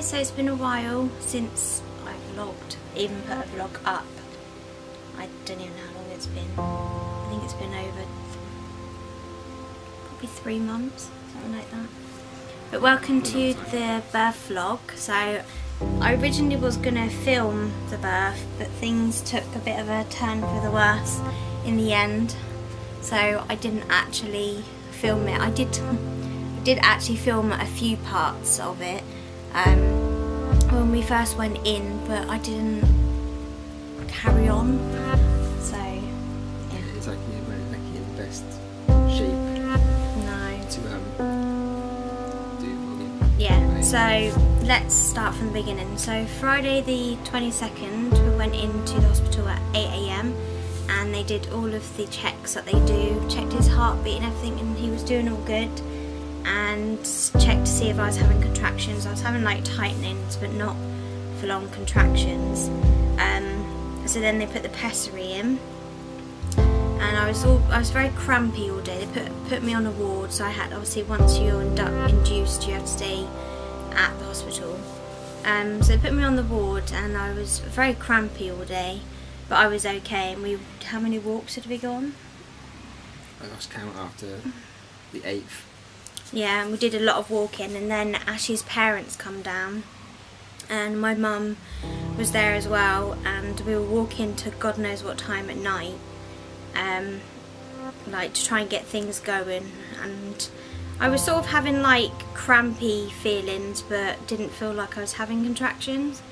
guys, so it's been a while since I vlogged, even put a vlog up. I don't even know how long it's been. I think it's been over probably 3 months, something like that. But welcome to the birth vlog. So I originally was going to film the birth, but things took a bit of a turn for the worse in the end. So I didn't actually film it. I did actually film a few parts of it when we first went in, but I didn't carry on. So yeah. It's like you weren't like in the best shape. No. To do vlogging. Yeah. So let's start from the beginning. So Friday the 22nd, we went into the hospital at 8 AM. And they did all of the checks that they do, checked his heartbeat and everything, and he was doing all good, and checked to see if I was having contractions. I was having like tightenings but not full on contractions. So then they put the pessary in, and I was very crampy all day. They put me on a ward, so I had, obviously once you're induced you have to stay at the hospital. So they put me on the ward and I was very crampy all day. But I was okay, and how many walks did we go on? I lost count after the 8th. Yeah, and we did a lot of walking, and then Ash's parents come down, and my mum was there as well, and we were walking to God knows what time at night, like to try and get things going, and I was sort of having like crampy feelings, but didn't feel like I was having contractions.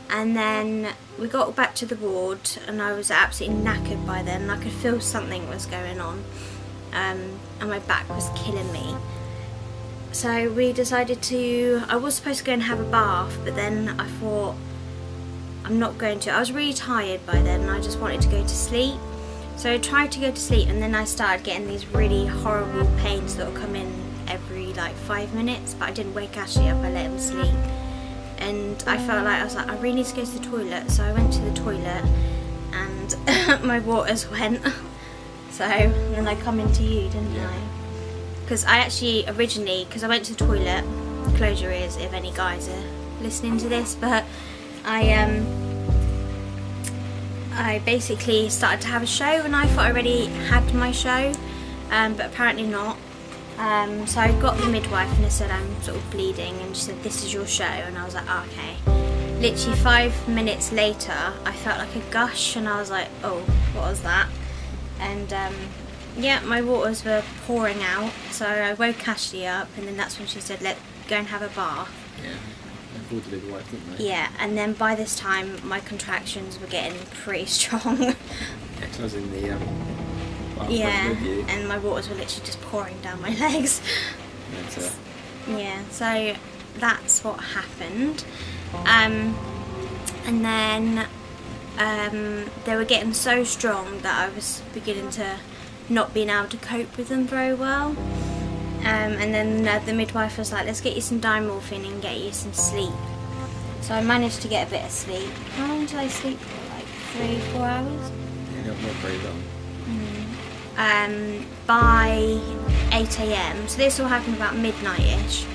And then we got back to the ward and I was absolutely knackered by then. I could feel something was going on, and my back was killing me. So we decided I was supposed to go and have a bath, but then I thought I'm not going to. I was really tired by then and I just wanted to go to sleep. So I tried to go to sleep, and then I started getting these really horrible pains that would come in every like 5 minutes, but I didn't wake Ashley up, I let him sleep. And I felt like, I really need to go to the toilet, so I went to the toilet and my waters went. So then I come into you, didn't I? Because I actually originally, because I went to the toilet, close your ears if any guys are listening to this, but I basically started to have a show, and I thought I already had my show, but apparently not. So I got the midwife and I said I'm sort of bleeding, and she said this is your show, and I was like, oh, okay. Literally 5 minutes later I felt like a gush and I was like, oh, what was that? And yeah, my waters were pouring out, so I woke Ashley up, and then that's when she said let's go and have a bath. Yeah, I called the midwife, didn't I? Yeah, and then by this time my contractions were getting pretty strong. Yeah, because I was in the yeah, and my waters were literally just pouring down my legs. Yeah, so that's what happened. And then they were getting so strong that I was beginning to not being able to cope with them very well. And then the midwife was like, let's get you some diamorphine and get you some sleep. So I managed to get a bit of sleep. How long did I sleep for? Like 3-4 hours? Yeah, not very long. By 8 AM, so this all happened about midnight-ish.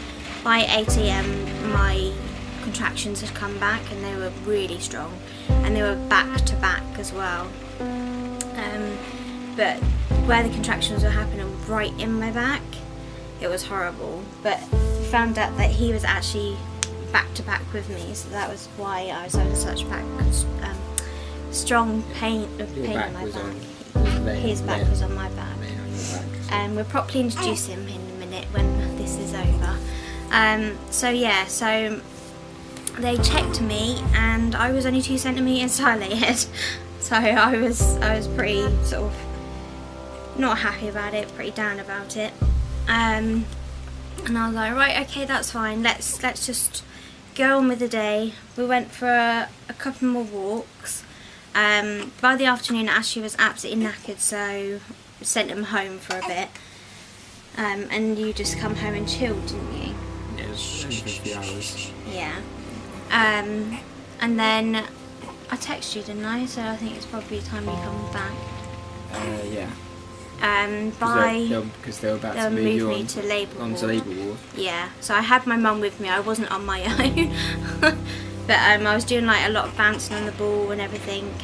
By 8 AM my contractions had come back, and they were really strong, and they were back to back as well. But where the contractions were happening right in my back, it was horrible. But found out that he was actually back to back with me, so that was why I was having such strong pain in my back. His back was on my back. And we'll properly introduce him in a minute when this is over. So yeah, so they checked me and I was only 2 centimetres dilated. So I was pretty sort of not happy about it, pretty down about it. And I was like, right, okay, that's fine. Let's just go on with the day. We went for a couple more walks. By the afternoon Ashley was absolutely knackered, so we sent him home for a bit. And you just come home and chilled, didn't you? Yeah, it was only 50 hours. Yeah. And then I texted you, didn't I? So I think it's probably time you come back. Yeah. Because they were about to move you me to labour onto labour ward. Yeah, so I had my mum with me. I wasn't on my own. But I was doing like a lot of bouncing on the ball and everything.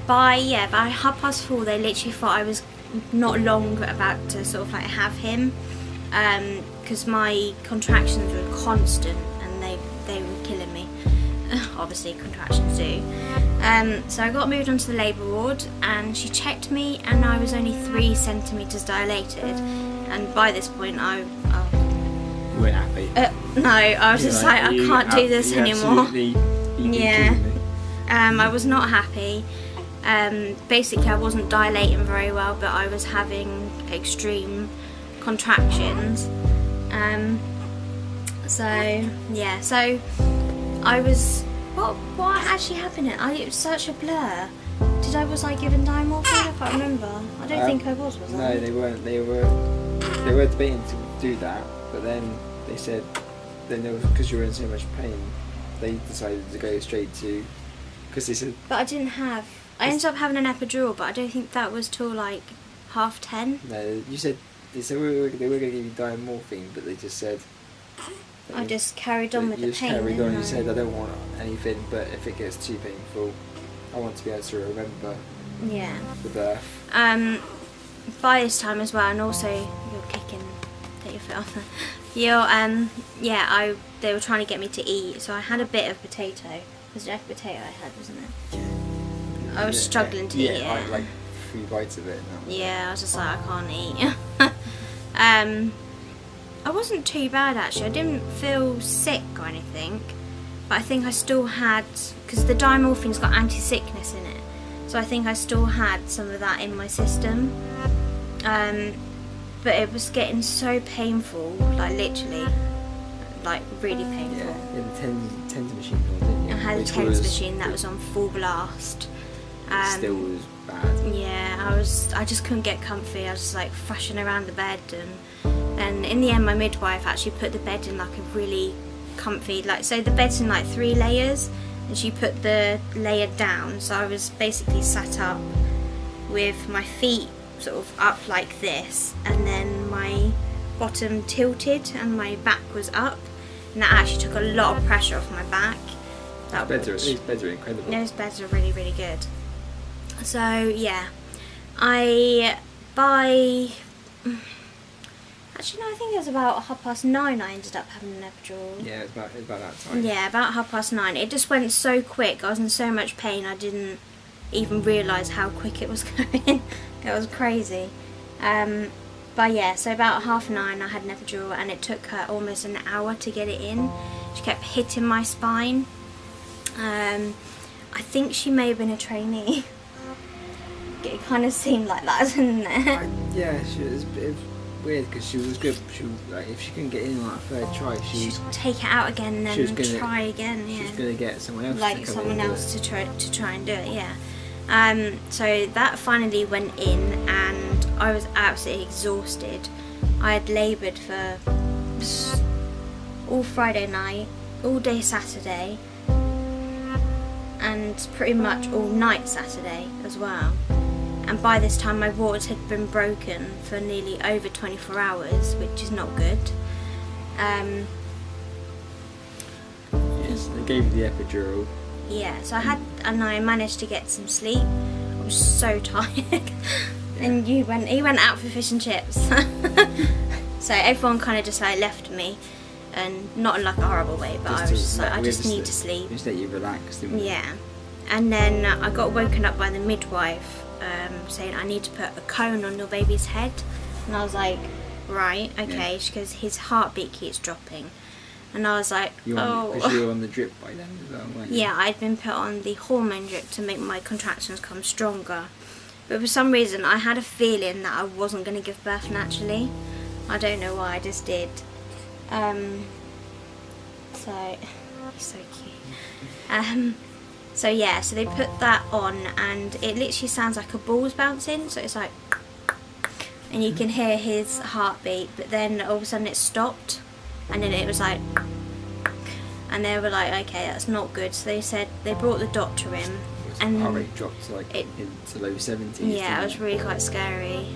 By 4:30 they literally thought I was not long about to sort of like have him, because my contractions were constant and they were killing me. Obviously contractions do. So I got moved onto the labour ward and she checked me and I was only 3 centimetres dilated, and by this point You weren't happy. no, I was just like I can't do this anymore. Yeah. I was not happy. Basically I wasn't dilating very well, but I was having extreme contractions. So I was, what actually happened? It was such a blur. Was I given diamorphine? I can't remember. I don't think I was I? No, they weren't. They were debating to do that, but then they said, because you were in so much pain, they decided to go straight to, because they said. But I ended up having an epidural, but I don't think that was till like 10:30. No, they said they were going to give you diamorphine, but they just said. I just carried on with the pain. Carried on. You said I don't want anything, but if it gets too painful, I want to be able to remember. Yeah. The birth. By this time as well, and also you're kicking. Take your foot off. They were trying to get me to eat, so I had a bit of potato. It was just potato I had, wasn't it? I was struggling to eat it. Yeah, I had like 3 bites of it. Yeah, I was just like, I can't eat. I wasn't too bad actually. I didn't feel sick or anything, but I think I still had, because the diamorphine's got anti-sickness in it, so I think I still had some of that in my system. But it was getting so painful, like literally, like really painful. Yeah, you had the TENS machine on, didn't you? I had a TENS machine that was on full blast. It still was bad. Yeah, I just couldn't get comfy. I was just like thrashing around the bed, and in the end my midwife actually put the bed in like a really comfy, like, so the bed's in like 3 layers and she put the layer down, so I was basically sat up with my feet sort of up like this, and then my bottom tilted and my back was up, and that actually took a lot of pressure off my back. These beds are incredible. Those beds are really, really good. So yeah, actually no, I think it was about 9:30 I ended up having an epidural. Yeah, it was about that time. Yeah, about 9:30. It just went so quick. I was in so much pain I didn't even realise how quick it was going. It was crazy. But yeah, so about 9:30 I had an epidural, and it took her almost an hour to get it in. She kept hitting my spine. I think she may have been a trainee. It kind of seemed like that, didn't it? Yeah, she was a bit weird because she was good. She was, like, if she couldn't get in on that 3rd try, she'd take it out again and then try again. Yeah. She was going to get someone else. Like someone else to try and do it. Yeah. So that finally went in, and I was absolutely exhausted. I had laboured for all Friday night, all day Saturday, and pretty much all night Saturday as well. And by this time my waters had been broken for nearly over 24 hours, which is not good. Yes, they gave me the epidural. Yeah, so I managed to get some sleep. I was so tired. Yeah. And he went out for fish and chips. So everyone kind of just like left me, and not in like a horrible way, but I was just like, I just need to sleep. Just let you relax, didn't we? Yeah. And then I got woken up by the midwife saying I need to put a cone on your baby's head, and I was like, right, okay. Yeah. She goes, his heartbeat keeps dropping, and I was like, because you were on the drip by then as well, weren't you? Yeah, I'd been put on the hormone drip to make my contractions come stronger, but for some reason I had a feeling that I wasn't going to give birth naturally. I don't know why, I just did. So he's so cute. So yeah, so they put that on, and it literally sounds like a ball's bouncing, so it's like, and you can hear his heartbeat, but then all of a sudden it stopped, and then it was like, and they were like, okay, that's not good. So they said, they brought the doctor in, And heart rate dropped to like into low 70s. Yeah, it was really quite scary.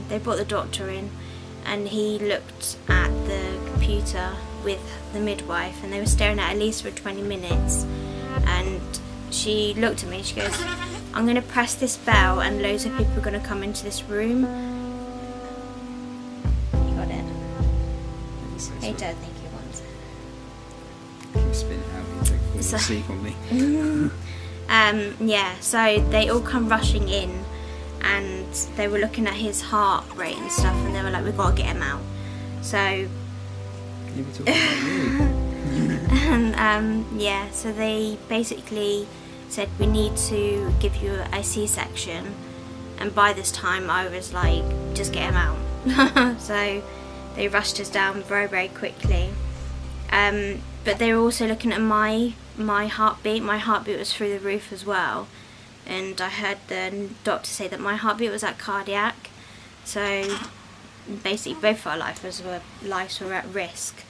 They brought the doctor in, and he looked at the computer with the midwife, and they were staring at Elise for 20 minutes. And she looked at me and she goes, "I'm going to press this bell and loads of people are going to come into this room." You got it? I don't think he wants it. Keep spinning out, he's like falling asleep on me. Yeah, so they all come rushing in, and they were looking at his heart rate and stuff, and they were like, "We've got to get him out." So You were talking about you. and yeah, so they basically said, "We need to give you a C-section," and by this time I was like, "Just get him out." So they rushed us down very, very quickly. But they were also looking at my heartbeat. My heartbeat was through the roof as well, and I heard the doctor say that my heartbeat was at cardiac. So basically both our lives were at risk.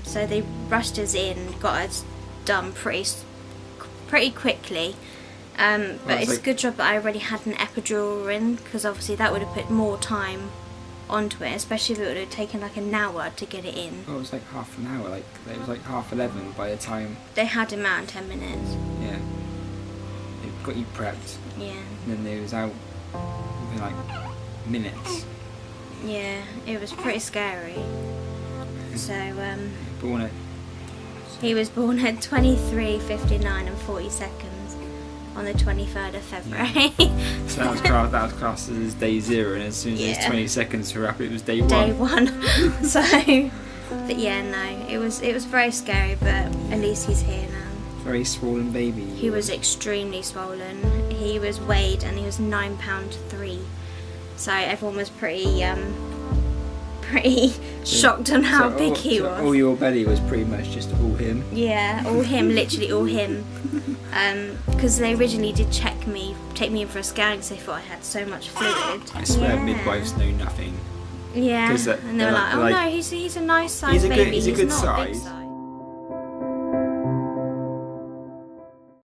So they rushed us in, got us done pretty quickly. But it's a good job that I already had an epidural in, because obviously that would have put more time onto it, especially if it would have taken like an hour to get it in. Oh, it was like half an hour, like it was like 11:30 by the time They had him out in 10 minutes. yeah, they got you prepped, Yeah. and then they was out within like minutes. Yeah, it was pretty scary. So Born at he was born at 23:59 and 40 seconds on the 23rd of February. so that was classed as day 0, and as soon as Yeah. 20 seconds were up, it was day 1. Day 1. So, but yeah, no, it was very scary, but at least he's here now. Very swollen baby. He was extremely swollen. He was weighed, and he was 9 pound 3. So everyone was pretty shocked on how big he was. All your belly was pretty much just all him. Yeah, all him, literally all him. Because they originally did take me in for a scan because they thought I had so much fluid. I swear Yeah. midwives know nothing. Yeah, 'Cause and they were they're like, "Oh like- no, he's a nice size He's a baby. good He's not a big size." size."